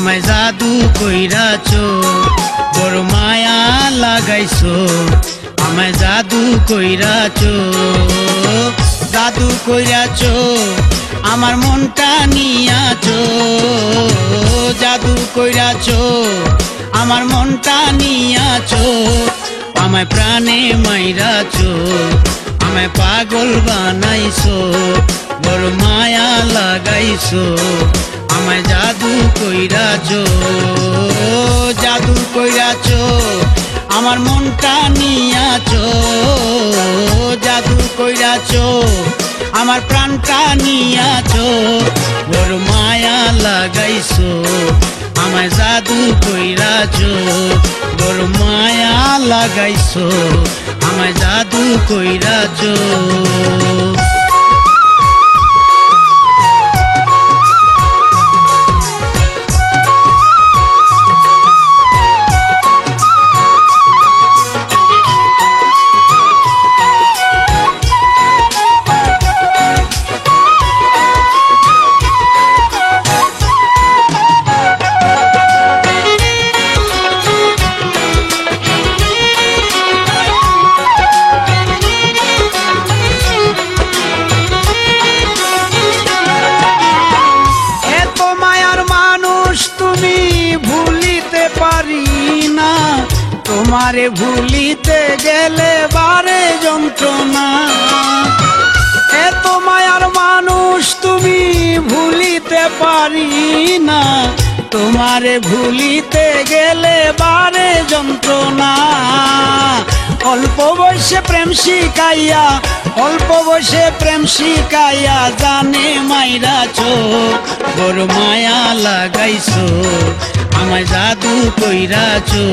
আমায় জাদু কইরাছো, বড় মায়া লাগাইছো, আমায় জাদু কইরাছো, জাদু কইরাছো, আমার মনটা নিয়াছো, জাদু কইরাছো, আমার মনটা নিয়াছো, আমায় প্রাণে মাইরাছো, আমায় পাগল বানাইছো, বড় মায়া লাগাইছো, আমায় জাদু কইরাছো, জাদু কইরাছো, আমার মনটা নিয়াছো, জাদু কইরাছো, আমার প্রাণটা নিয়াছো, বড় মায়া লাগাইছো, আমায় জাদু কইরাছো, বড় মায়া লাগাইছো, আমায় জাদু কইরাছো। তোমারে ভুলিতে গেলে বারে যন্ত্রণা, এত মায়ার মানুষ তুমি ভুলিতে পারি না, তোমারে ভুলিতে গেলে বারে যন্ত্রণা। অল্প বয়সে প্রেম শিখাইয়া, অল্প বয়সে প্রেম শিখাইয়া জানে মাইরাছো, বড় মায়া লাগাইছো, আমায় জাদু কইরাছো,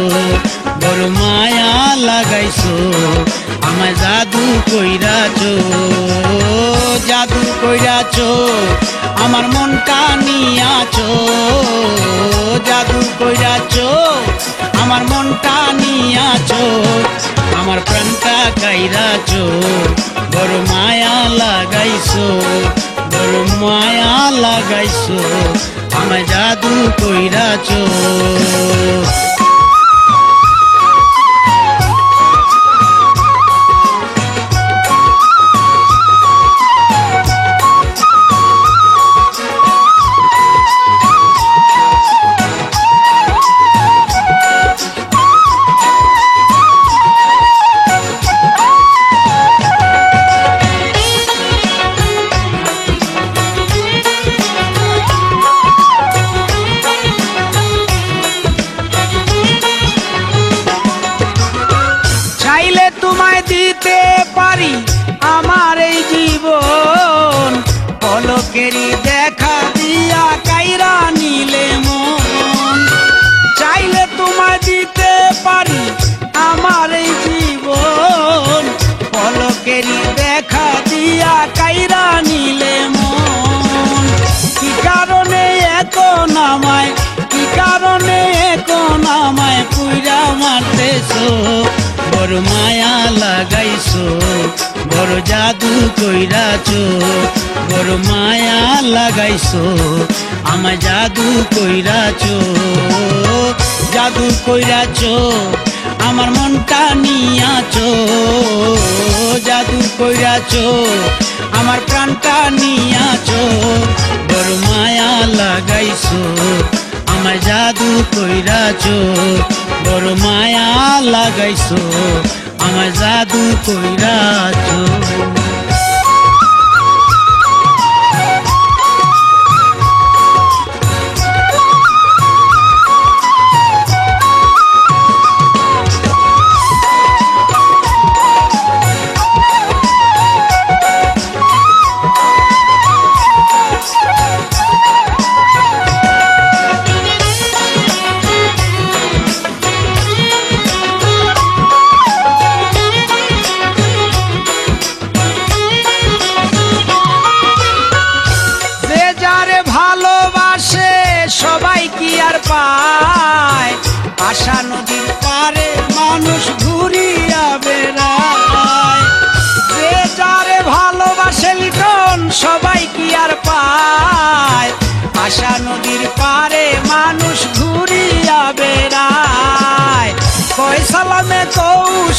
বড় মায়া লাগাইছো, আমায় জাদু কইরাছো, জাদু কইরাছো, আমার মনটা নিয়াছো, জাদু কইরাছো, আমার মনটা নিয়াছো, আমার প্রাণটা কাইরাছো, বড় মায়া লাগাইছো, বড় মায়া লাগাইছো, আমায় জাদু কইরাছো। তোমায় দিতে পারি আমার এই জীবন, পলকেরই দেখা দিয়া কাইরা নিলে মন, চাইলে তোমায় দিতে পারি আমার এই জীবন, পলকেরই দেখা দিয়া কাইরা নিলে মন। কি কারণে এত নামায়, কি কারণে এখন আমায় পুইরা মারতেছো, বড় মায়া লাগাইছো, বড় জাদু কইরাছো, বড় মায়া লাগাইছো, আমায় জাদু কইরাছো, জাদু কইরাছো, আমার মনটা নিয়াছো, জাদু কইরাছো, আমার প্রাণটা নিয়াছো, বড় মায়া লাগাইছো, আমায় জাদু কইরাছো, বড় মায়া লাগাইছো, আমায় জাদু কইরাছো।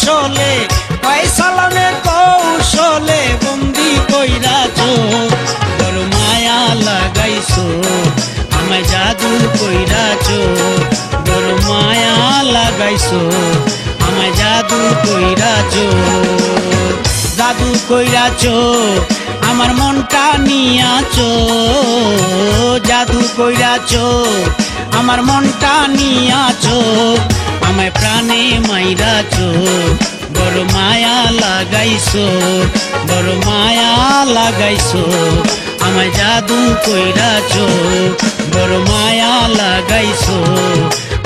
কৌশলে ফয়সালামে কৌশলে বন্দি কইরাছো বড় মায়া লাগাইছো আমায় জাদু কইরাছো বড় মায়া লাগাইছো আমায় জাদু কইরাছো জাদু কইরাছো আমার মনটা নিয়াছো জাদু কইরাছো আমার মনটা নিয়াছো আমায় প্রাণে মাইরাছো বড় মায়া লাগাইছো বড় মায়া লাগাইছো আমায় জাদু কইরাছো বড় মায়া লাগাইছো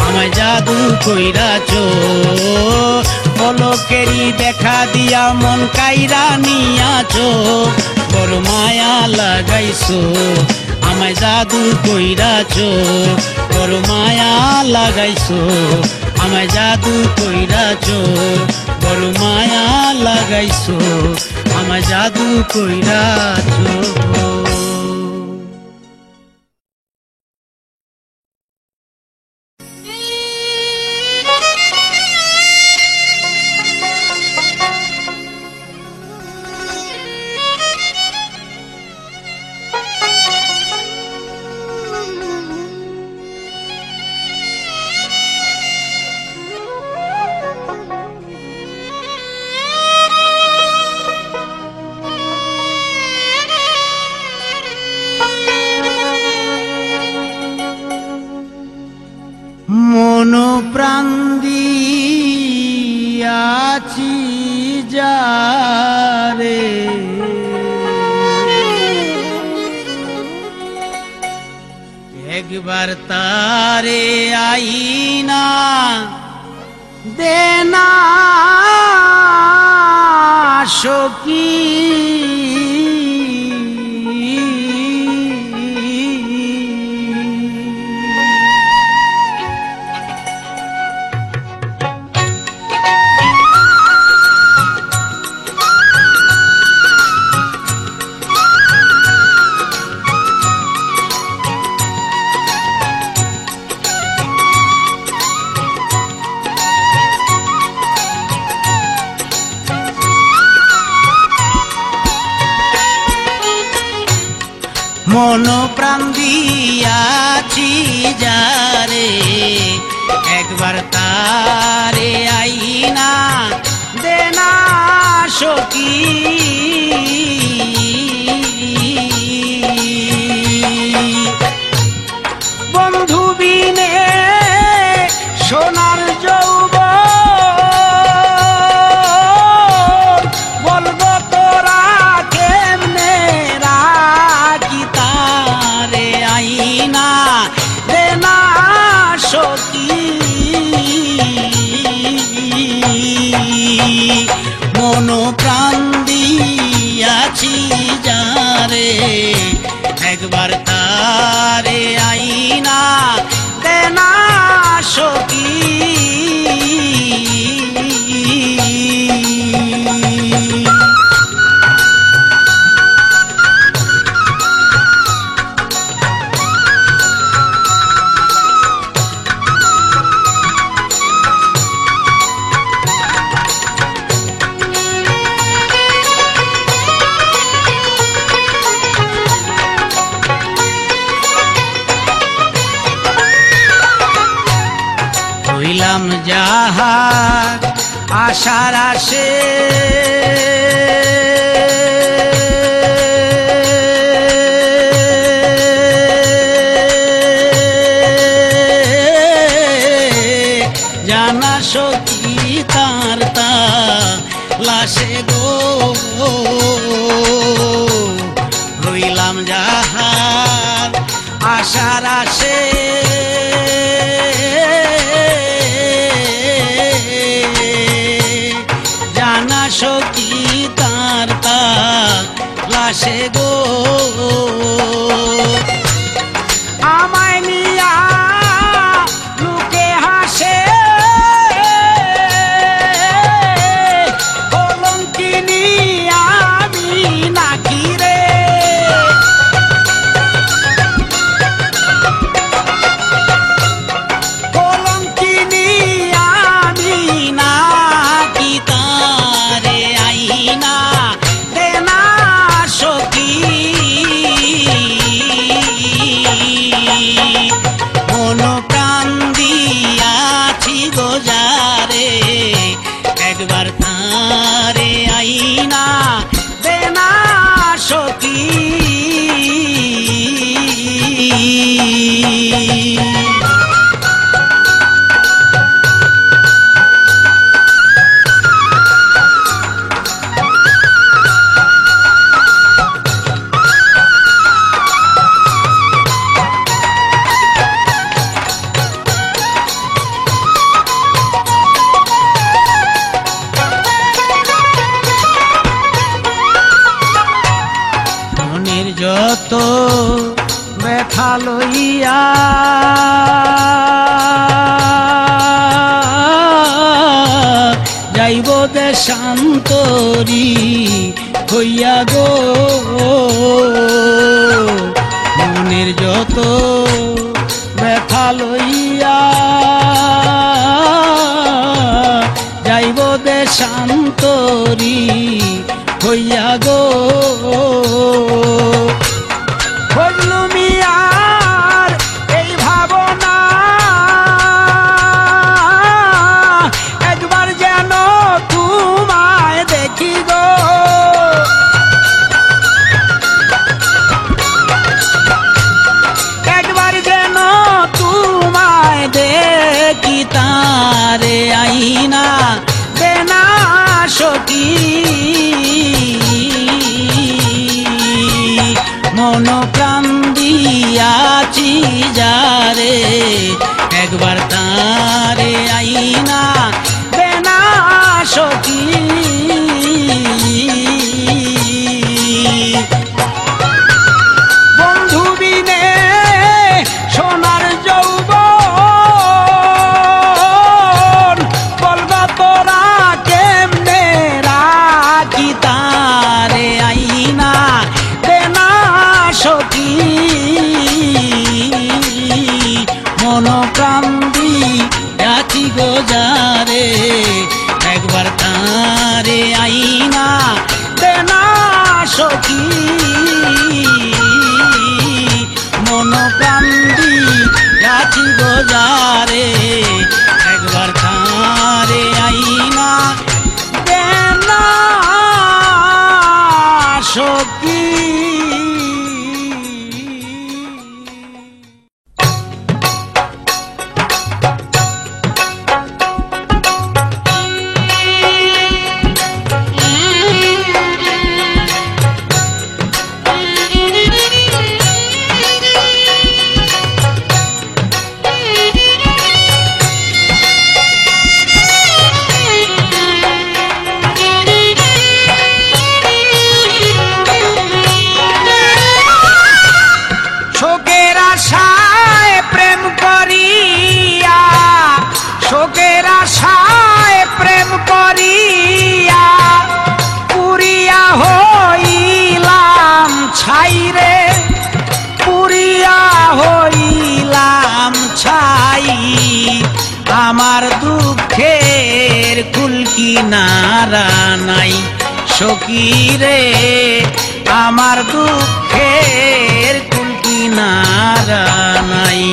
আমায় জাদু কইরাছো পলকেরি দেখা দিয়া মন কাইরা নিয়াছো বড় মায়া লাগাইছো আমায় জাদু কইরাছো বড় মায়া লাগাইছো আমায় জাদু কইরাছো বড় মায়া লাগাইছো আমায় জাদু কইরাছো মন প্রাণ দিয়াছি যারে একবার তারে আইনা দেনা সখী মন প্রাণ দিয়াছি যারে একবার তারে আইনা দেনা সখী বন্ধু বিনে সোনার যৌবন বলবো তোরা কেমনে রাখি তারে আইনা দেনা সখী মন প্রাণ দিয়াছি যারে একবার তারে আইনা দেনা সখী হইলাম যাহার আশার আসে জানা সখী তার তা লাশে গো হইলাম যাহার আশার আসে সখী তার তা লাশে গো আমায় নিয়া লোকে হাসে কলঙ্কিনী আমি নাকি রে কলঙ্কিনী আমি নাকি তা সখী যত ব্যথা লইয়া যাইব দেশান্তরী হইয়া গো মনের যত ব্যথা লইয়া যাইব দেশান্তরী হইয়া গো ফজলু মিয়ার এই ভাবনা একবার যেন তোমায় দেখি গো একবার যেন তোমায় দেখি তারে আইনা দেনা সখী মন প্রাণ দিয়াছি যারে একবার তারে আইনা দেনা সখী বন্ধু বিনে সোনার যৌবন বলবা তোরা কেমনে রাখি তারে আইনা দেনা সখী মন প্রাণ দিয়াছি গো যারে একবার তারে আইনা দেনা সখী মন প্রাণ দিয়াছি গো যারে একবার তারে আইনা দেনা সখী শোকের আশায় প্রেম করিয়া পুরিয়া হইলাম ছাই রে পুরিয়া হইলাম ছাই আমার দুঃখের কুল কিনারা নাই সখী রে আমার দুঃখের কুল কিনারা নাই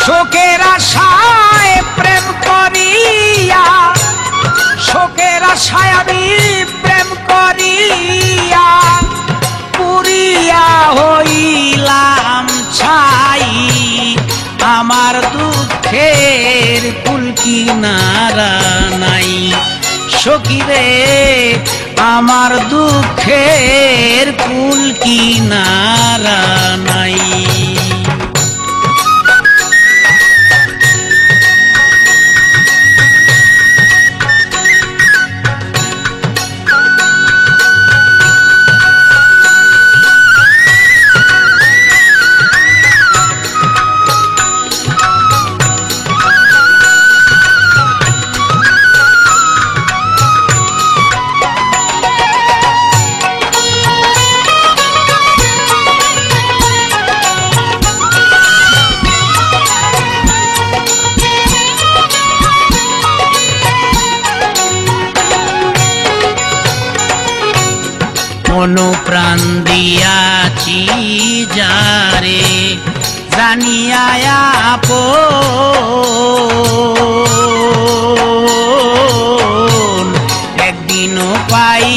শোকের আশায় প্রেম করিয়া শোকের আশায় আমি প্রেম করিয়া পুরিয়া হইলাম ছাই আমার দুঃখের কুল কিনারা নাই সখী রে আমার দুঃখের কুল কিনারা নাই মন প্রাণ দিয়াছি যারে জানিয়া আপন একদিনও পাই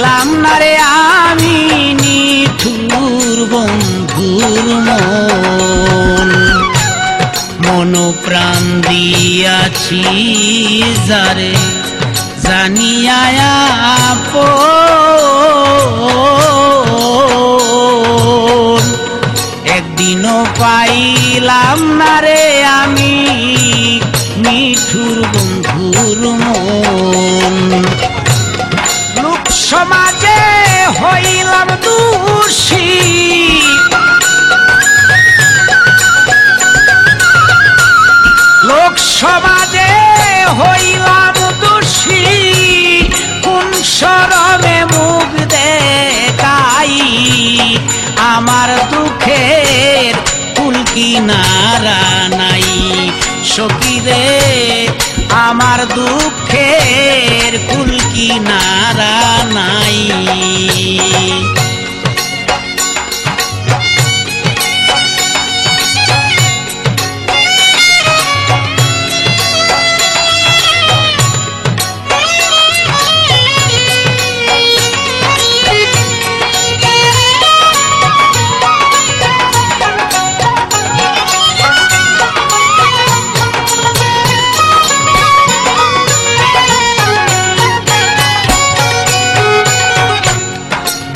পাইলাম না রে আমি নিঠুর বন্ধুর মন প্রাণ দিয়াছি যারে জানিয়া আপন একদিনও পাইলাম না রে আমি নিঠুর বন্ধুর মন লোক সমাজে হইলাম দোষী লোক সমাজে হইলাম দোষী কোন শরমে মুখ দেখাই আমার দুঃখের কুল কিনারা নাই সখী রে আমার দুঃখের কুল কিনারা নাই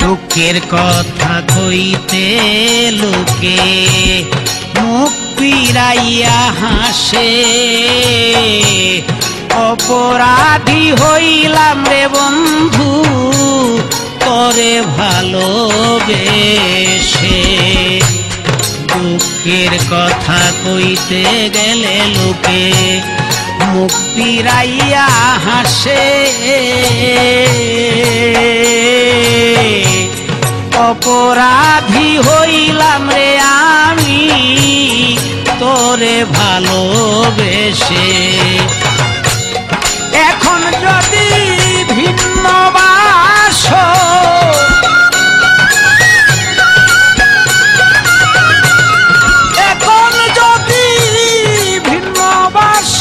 দুঃখের কথা কইতে লোকে মুখ ফিরাইয়া হাসে অপরাধী হইলাম রে বন্ধু তোরে ভালোবেসে দুঃখের কথা কইতে গেলে লোকে মুখ ফিরাইয়া হাসে অপরাধী হইলাম রে আমি তোরে ভালোবেসে এখন যদি ভিন্ন বাস এখন যদি ভিন্ন বাস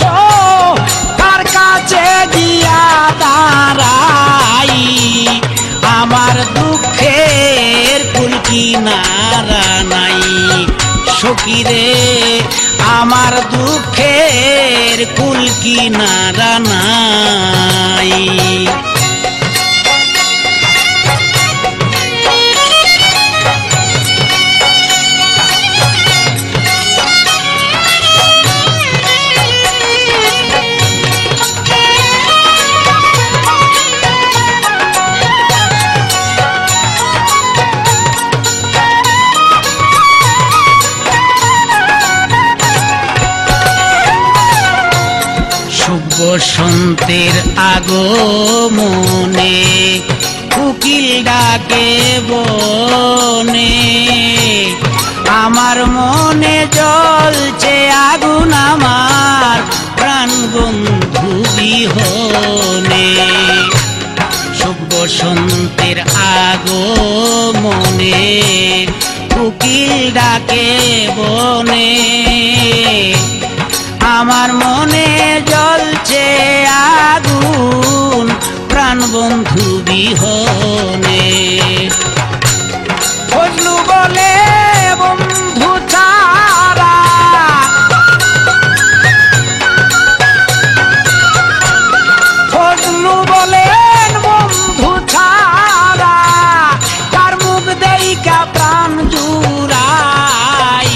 তার কাছে গিয়া দাঁড়াই আমার দুঃখের কুল কিনারা নাই সখী রে আমার দুঃখের কুল কিনারা নাই বসন্তের আগমনে কোকিল ডাকে বনে আমার মনে জ্বলছে আগুন আমার প্রাণ বন্ধু বিহনে শুভ বসন্তের আগমনে কোকিল ডাকে বনে আমার মনে জ্বলছে আগুন প্রাণ বন্ধু বিহনে ফজলু বলে বন্ধু ছাড়া ফজলু বলেন বন্ধু ছাড়া তার মুখ দেইকা প্রাণ জুড়াই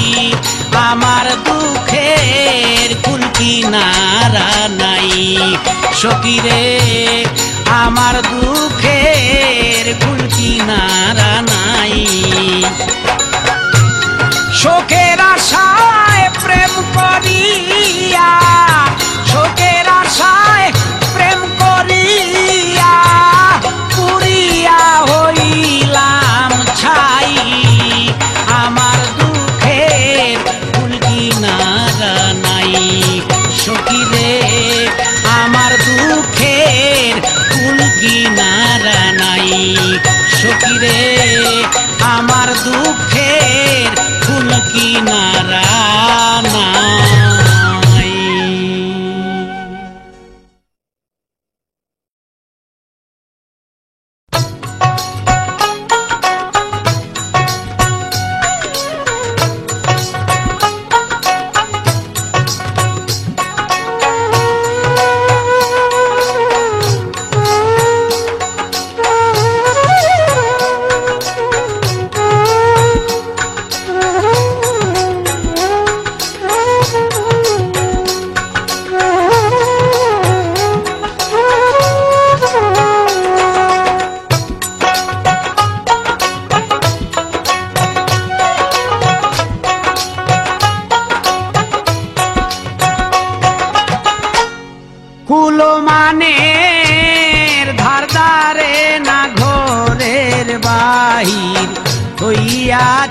আমার দুঃখের কুল কিনারা নাই সখী রে আমার দুঃখের কুল কিনারা নাই শোকের আশায় প্রেম করিয়া শোকের আশায় প্রেম করিয়া পুরিয়া হইলাম ছাই আমার দুঃখের কুল কিনারা নাই সখী রে আমার দুঃখের কুল কিনারা নাই সখী রে আমার দুঃখের কুল কিনারা নাই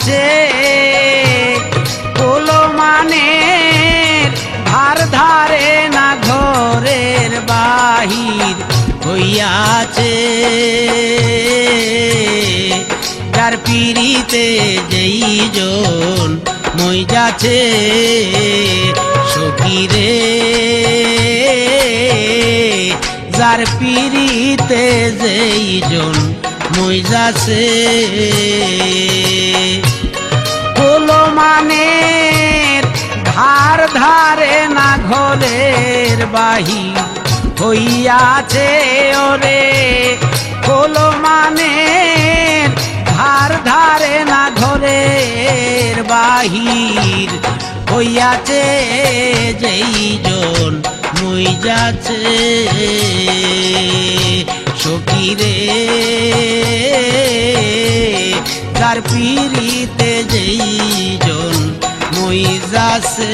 হইয়াছে কোলো মানে ধার ধারে না ঘরের বাহির হইয়াছে যার পিড়িতে যেই জন মই যাচ্ছে সখীরে যার পিড়িতে যেই জন মই যাচ্ছে কোলো মানে ধার ধারে না ঘরের বাহির হইয়াছে ওরে কোলো মানে ধার ধারে না ঘরের বাহির হইয়াছে যেই জন মই যাচ্ছে সখীরে যার পিড়িতে যেই জন মই যাচ্ছে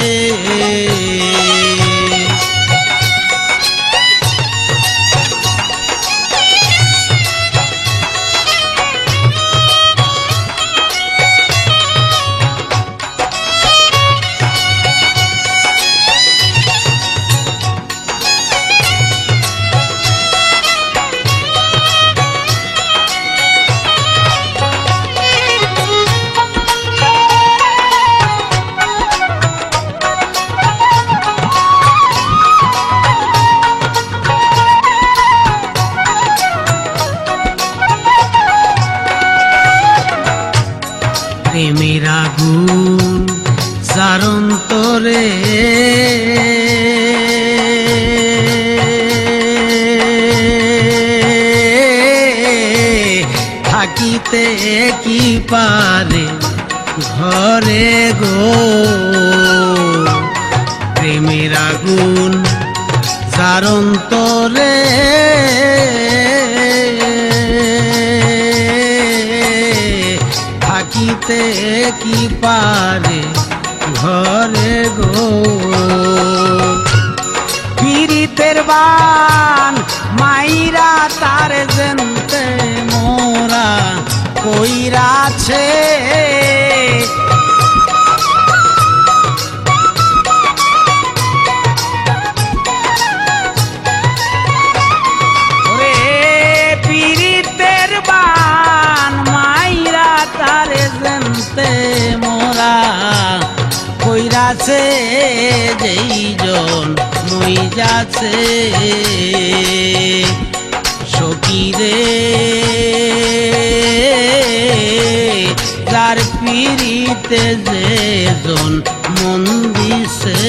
প্রেমের আগুন যার অন্তরে থাকিতে কি পারে ঘরে গো প্রেমের আগুন যার অন্তরে থাকিতে কি পারে ঘরে গো পীড়িতের বান মাইরা তার জেনতে মোরা কইরাছে মোরা কইরাছে যেই জন মই যাচ্ছে সখীরে যার পিড়িতে যে জন মন দিছে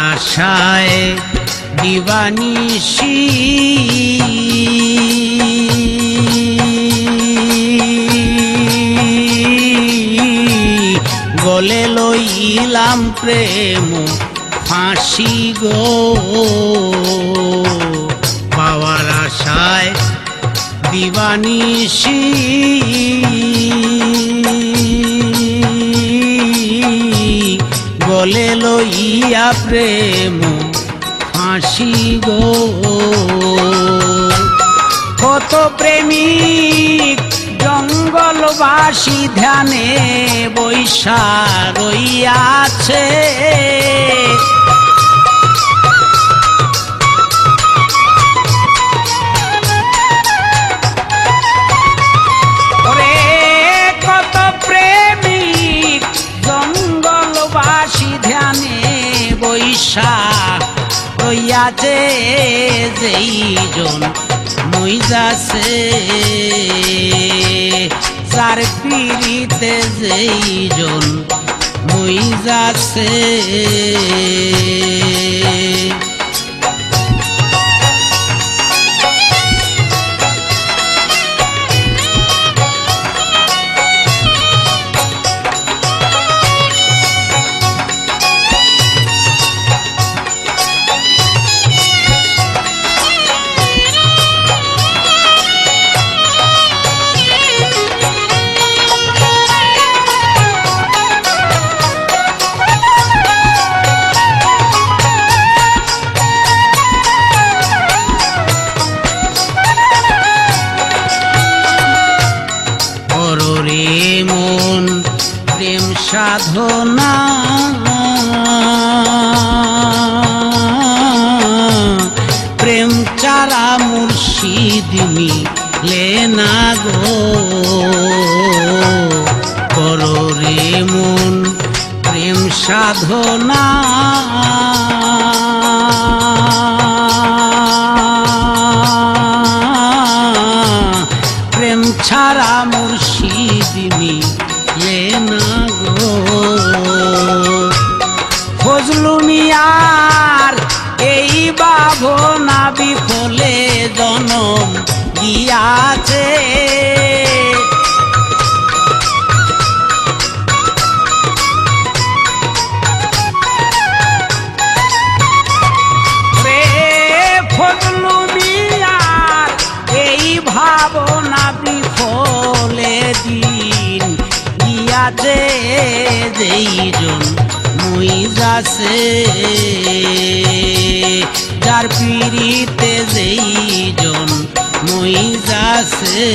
আশায় দিবানিশি গলে লইলাম প্রেম ফাঁসি গো পাওয়ার আশায় দিবানিশি গলে লইয়া প্রেম ফাঁসি গো কত প্রেমিক জঙ্গলবাসী ধ্যানে বৈশা রইয়াছে কত প্রেমিক জঙ্গলবাসী ধ্যানে বৈশা রইয়াছে যেই জন মই যাচ্ছে যার পিড়িতে যেই জন মই যাচ্ছে সাধনা প্রেম চারা মুর্শিদ মিলে না গো করো রে মন প্রেম সাধনা প্রেম ছাড়া মুর্শিদ মিলে না গো ফজলু মিয়ার এই ভাবনা বিফলে জনম গিয়াছে রে ফজলু মিয়ার এই ভাবনা বিফলে দিন গিয়াছে যেইজন মুই যাছে যার পিড়িতে যেইজন মুই যাছে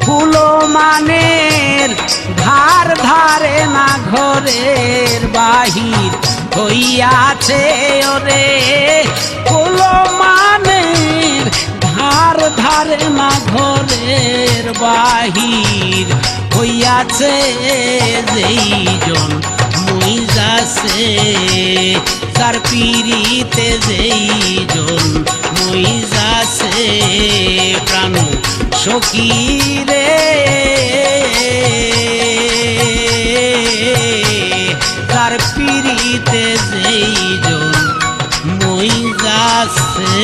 ফুলো মানের ধার ধারে না ঘরের বাহির হইয়াছে ওরে ফুলো মানের ধার ধারে না ঘরের বাহির হইয়াছে যেইজন মুই যাছে তার পিড়িতে যেইজন মুই যাছে প্রাণ সখী রে তার পিড়িতে যেইজন মুই যাছে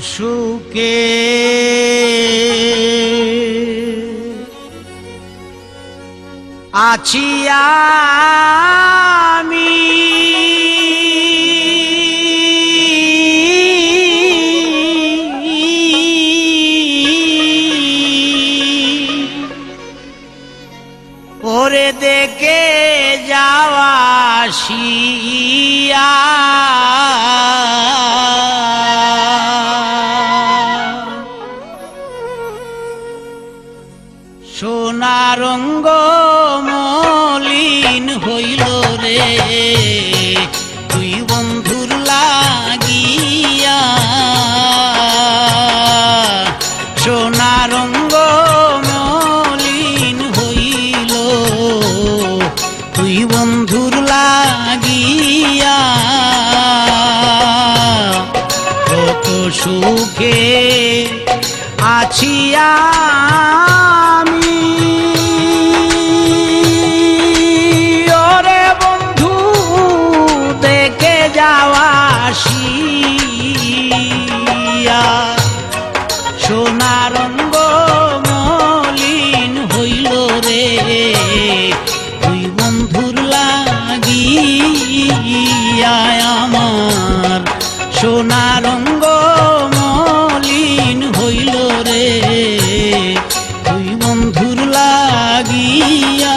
সুখে আছি আমি ওরে দেখে যাওয়া শিয়া সোনারঙ্গ মলিন হইল রে তুই বন্ধুর লাগিয়া সোনারঙ্গ মলিন হইল তুই বন্ধুর লাগিয়া কত সুখে আছি আমি ওরে বন্ধু দেখে যাওয়া শিয়া সোনারঙ্গ মলিন হইল রে তুই বন্ধুর লাগিয়া আমার সোনারঙ্গ মলিন হইল রে তুই বন্ধুর লাগিয়া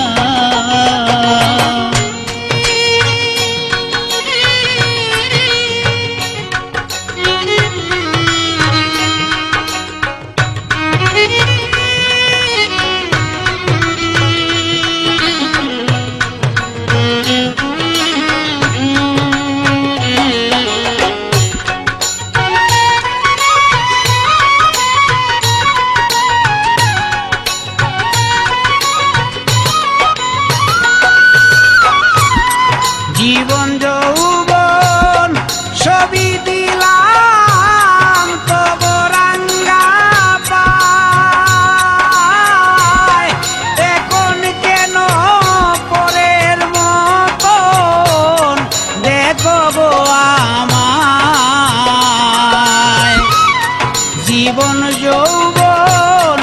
জীবন যৌবন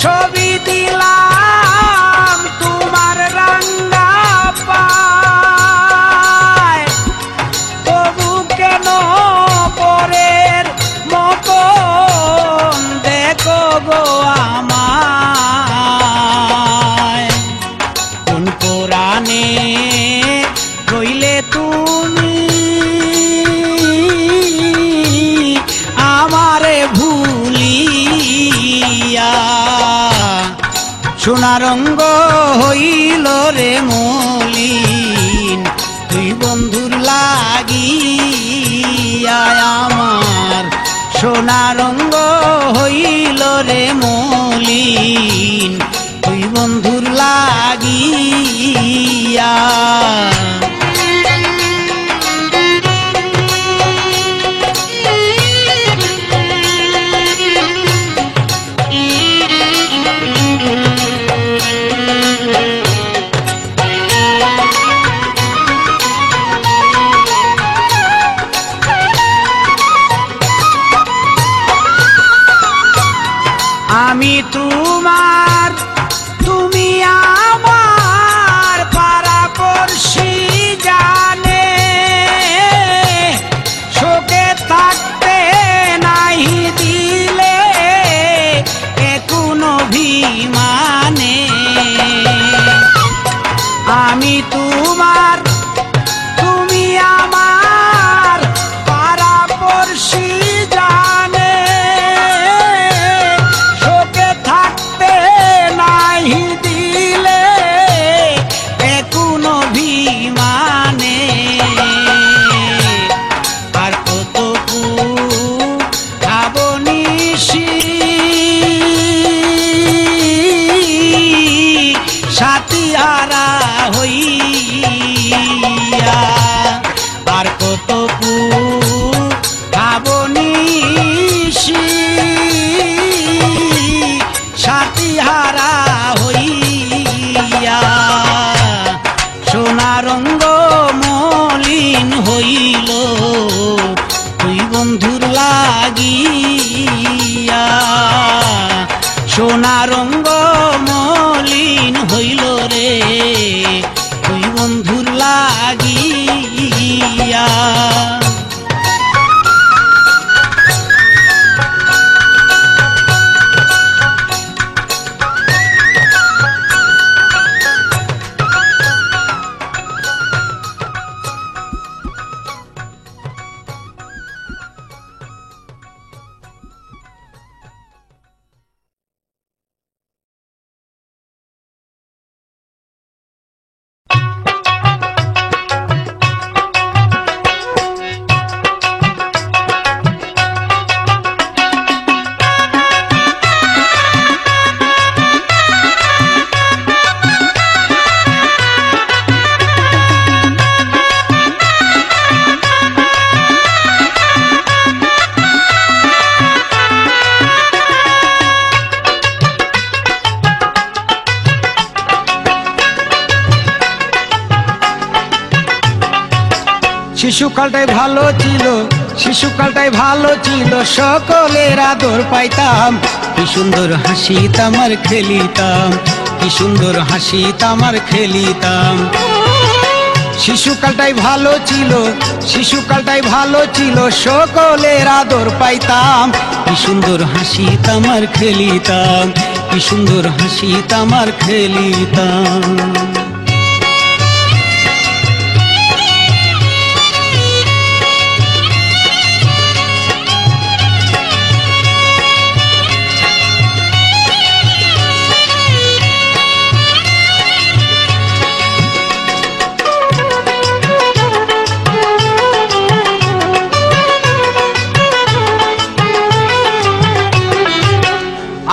সবই দিলাম তোমার রাঙ্গা পায়, তবু কেন পরের মতন দেখো গো আমায়। কোন কোরআনে রইলে তুমি আমারে ভুলিয়া, সোনারঙ্গ হইল রে মলিন তুই বন্ধুর লাগিয়া আমার, সোনারঙ্গ হইল রে মলিন তুই বন্ধুর লাগিয়া। আমি তোমার তুমি আমার পাড়াপড়শি জানে, শোকে থাকতে নাই দিলে কোনো অভিমানে। আমি তোমার তুমি আমার পাড়াপড়শি জানে, শোকে থাকতে নাই দিলে কোনো অভিমানে। আর কতটুকু খাবো নিশি সাথীহারা হইয়া, আর কতটুকু খাবো নিশি সাথীহারা হইয়া, সোনারঙ্গ মলিন হইল তুই বন্ধুর লাগিয়া, সোনারঙ্গ মলিন হইল রে তুই বন্ধুর লাগিয়া। শিশুকালটাই ভালো ছিল, শিশুকালটাই ভালো ছিল, সকলের আদর পাইতাম, কি সুন্দর হাসিতাম আর খেলিতাম, কি সুন্দর হাসিতাম আর খেলিতাম। শিশুকালটাই ভালো ছিল, শিশুকালটাই ভালো ছিল, সকলের আদর পাইতাম, কি সুন্দর হাসিতাম আর খেলিতাম, কি সুন্দর হাসিতাম আর খেলিতাম।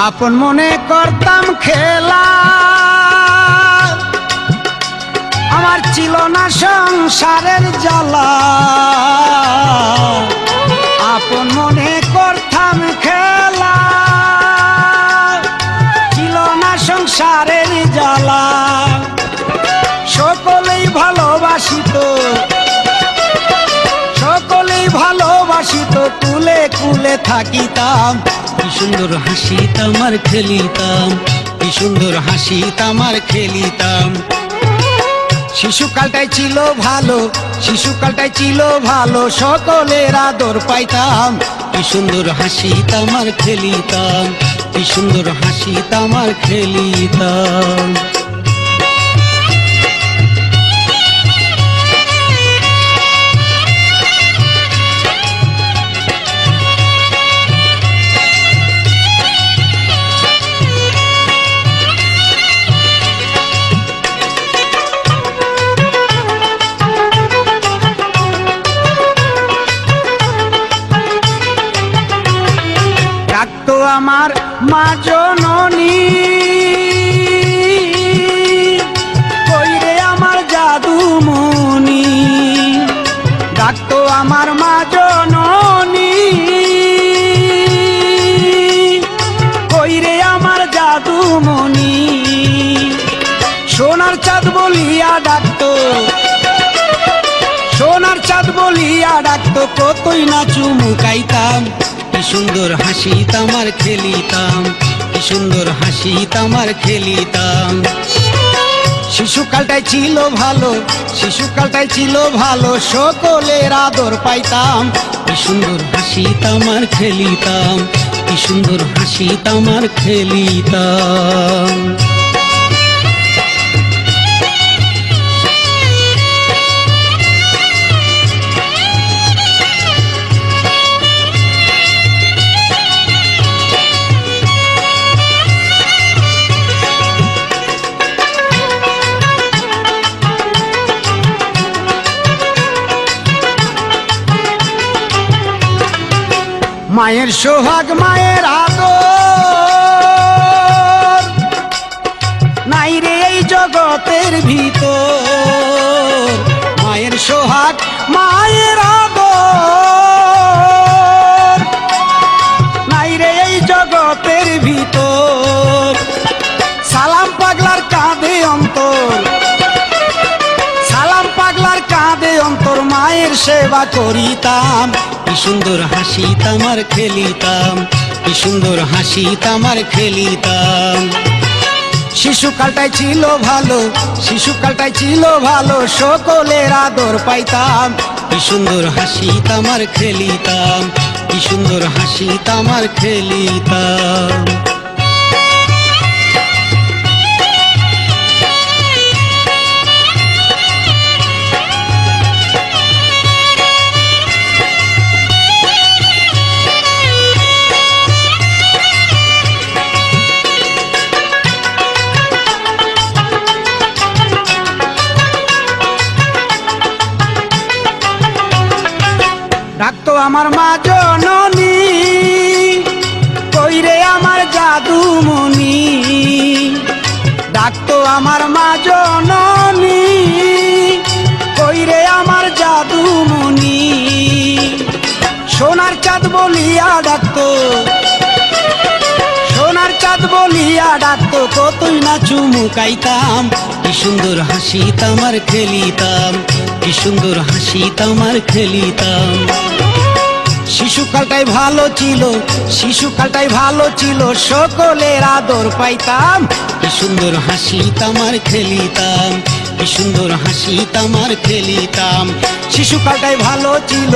আপন মনে করতাম খেলা, আমার ছিল না সংসারের জ্বালা। আপন মনে করতাম খেলা, ছিল না সংসারের জ্বালা। সকলেই ভালোবাসিত, সকলেই ভালোবাসিত, কুলে কুলে থাকিতাম, কি সুন্দর হাসি তামার খেলিতাম, কি সুন্দর হাসি তামার খেলিতাম। শিশুকালটাই ছিল ভালো, শিশুকালটাই ছিল ভালো, সকলের আদর পাইতাম। কি সুন্দর হাসি তামার খেলিতাম, কি সুন্দর হাসি তামার খেলিতাম। ডাকতো আমার মা জননী, কইরে আমার জাদুমণি। ডাকতো আমার মা জননী, কইরে আমার জাদুমণি। সোনার চাঁদ বলিয়া ডাকতো, সোনার চাঁদ বলিয়া ডাকতো, কতই না চুমুকাইতাম। কি সুন্দর হাসি তামার খেলিতাম, কি সুন্দর হাসি তামার খেলিতাম। শিশুকালটাই ছিল ভালো, শিশুকালটাই ছিল ভালো, সকলের আদর পাইতাম। কি সুন্দর হাসি তামার খেলিতাম, কি সুন্দর হাসি তামার খেলিতাম। মায়ের সোহাগ মায়ের আদর নাই রে এই জগতের ভিতর। মায়ের সোহাগ মায়ের আদর নাই রে এই জগতের ভিতর। সালাম পাগলার কাঁধে অন্তর, সালাম পাগলার কাঁধে অন্তর, মায়ের সেবা করিতাম। কি সুন্দর হাসি তামার খেলিতাম, কি সুন্দর হাসি তামার খেলিতাম। শিশুকালটাই ছিল ভালো, শিশুকালটাই ছিল ভালো, সকলের আদর পাইতাম। কি সুন্দর হাসি তামার খেলিতাম, কি সুন্দর হাসি তামার খেলিতাম। ডাকতো আমার মা জননী, কইরে আমার জাদুমণি। ডাকতো আমার মা জননী, কইরে আমার জাদুমণি। সোনার চাঁদ বলিয়া ডাকতো, সোনার চাঁদ বলিয়া ডাকতো, কতই না চুমুকাইতাম। কি সুন্দর হাসি তামার খেলিতাম, কি সুন্দর হাসি তামার খেলিতাম। শিশুকালটাই ভালো ছিল, শিশুকালটাই ভালো ছিল, সকলের আদর পাইতাম। কি সুন্দর হাসি তামার খেলিতাম, কি সুন্দর হাসি তামার খেলিতাম। শিশুকালটাই ভালো ছিল,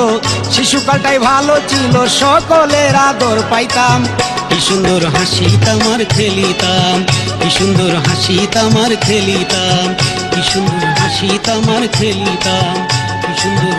শিশুকালটাই ভালো ছিল, সকলের আদর পাইতাম। কি সুন্দর হাসি তামার খেলিতাম, কি সুন্দর হাসি তামার খেলিতাম, কি সুন্দর হাসি তামার খেলিতাম, কি সুন্দর